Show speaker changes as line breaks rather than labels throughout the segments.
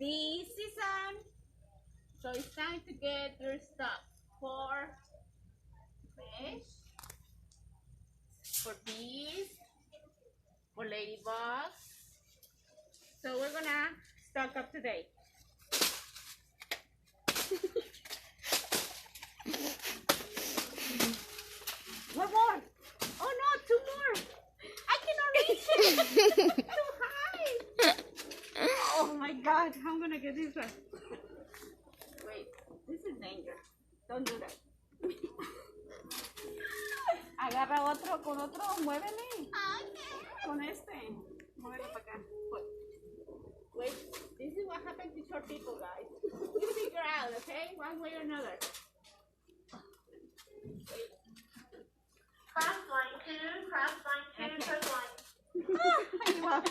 this season, so it's time to get your stuff for fish, for bees, for ladybugs. So we're gonna stock up today. One more. Oh no, two more. I cannot reach it. Too high. Oh my God, I'm gonna get this one. Wait, this is danger. Don't do that. Agarra otro con otro, muévele. Con este. Muévele para acá. Wait, this is what happens to short people, guys. We figure out, okay? One way or another. Wait.
Cross line 2, first line.
Ay, wow.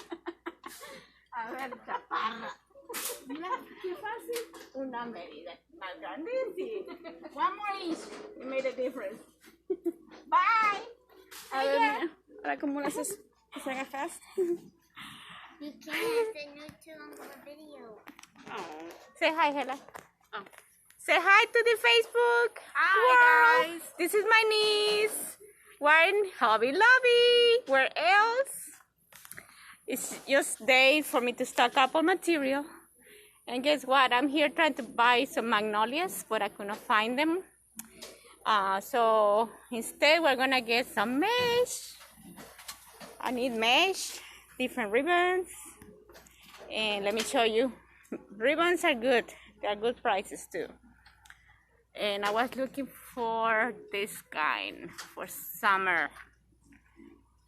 A ver, chaparra. Mira, qué fácil. Una medida más grande, sí. One more inch. It made a difference. Bye.
A ver, mira. Ahora, ¿cómo lo haces? ¿Que se haga fast?
You can't, then you're too long of a video.
Oh.
Say hi, Hela.
Oh.
Say hi to the Facebook.
Hi,
world.
guys.
This is my niece. We're in Hobby Lobby. Where else? It's just day for me to stock up on material. And guess what? I'm here trying to buy some magnolias, but I couldn't find them. So instead, we're gonna get some mesh. I need mesh, different ribbons. And let me show you. Ribbons are good. They're good prices too. And I was looking for this kind for summer.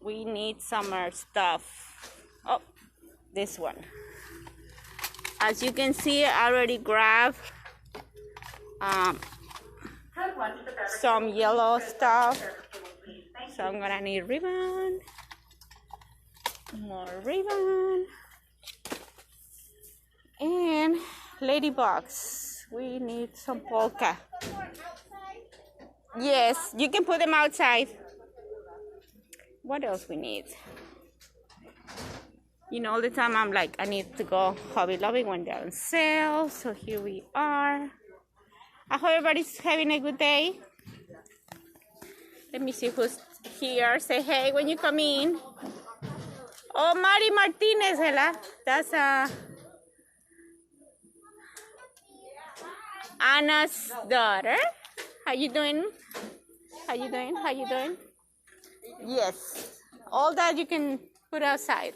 We need summer stuff. Oh, this one. As you can see, I already grabbed some yellow stuff. So I'm gonna need ribbon, more ribbon, and ladybugs. We need some polka. Yes, you can put them outside. What else we need? You know, all the time I'm like, I need to go Hobby Lobby when they're on sale. So here we are. I hope everybody's having a good day. Let me see who's here. Say hey when you come in. Oh, Mari Martinez, Hela. That's Anna's daughter. How you doing? How you doing? How you doing? Yes. All that you can put outside.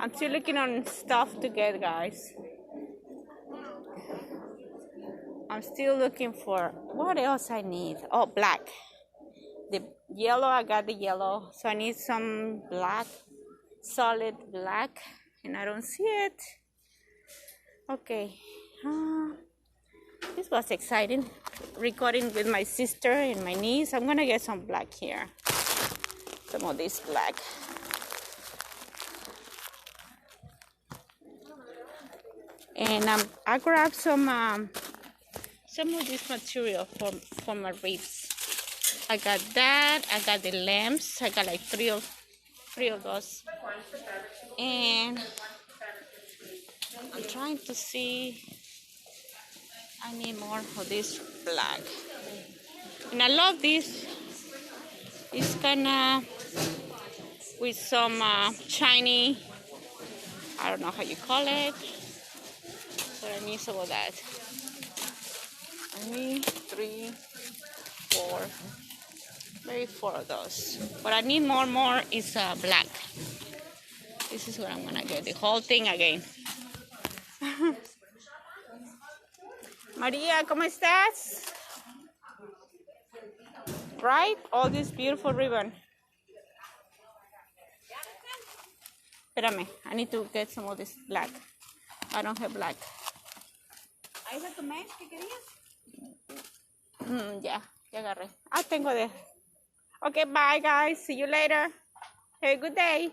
I'm still looking on stuff to get, guys. I'm still looking for what else I need. Oh, black. The yellow, I got the yellow. So I need some black, solid black, and I don't see it. Okay. This was exciting. Recording with my sister and my niece. I'm gonna get some black here. Some of this black. And I grabbed some of this material for my wreaths. I got that. I got the lamps. I got like three of those. And I'm trying to see. I need more of this black. And I love this. It's kind of with some shiny. I don't know how you call it. But I need some of that. I need 3, 4, maybe 4 of those. But I need more is black. This is what I'm gonna get, the whole thing again. Maria, ¿cómo estás? Right? All this beautiful ribbon. Espérame, I need to get some of this black. I don't have black.
¿Ahí está tu mes que querías?
Ya agarré. Tengo de. Okay, bye guys. See you later. Have a good day.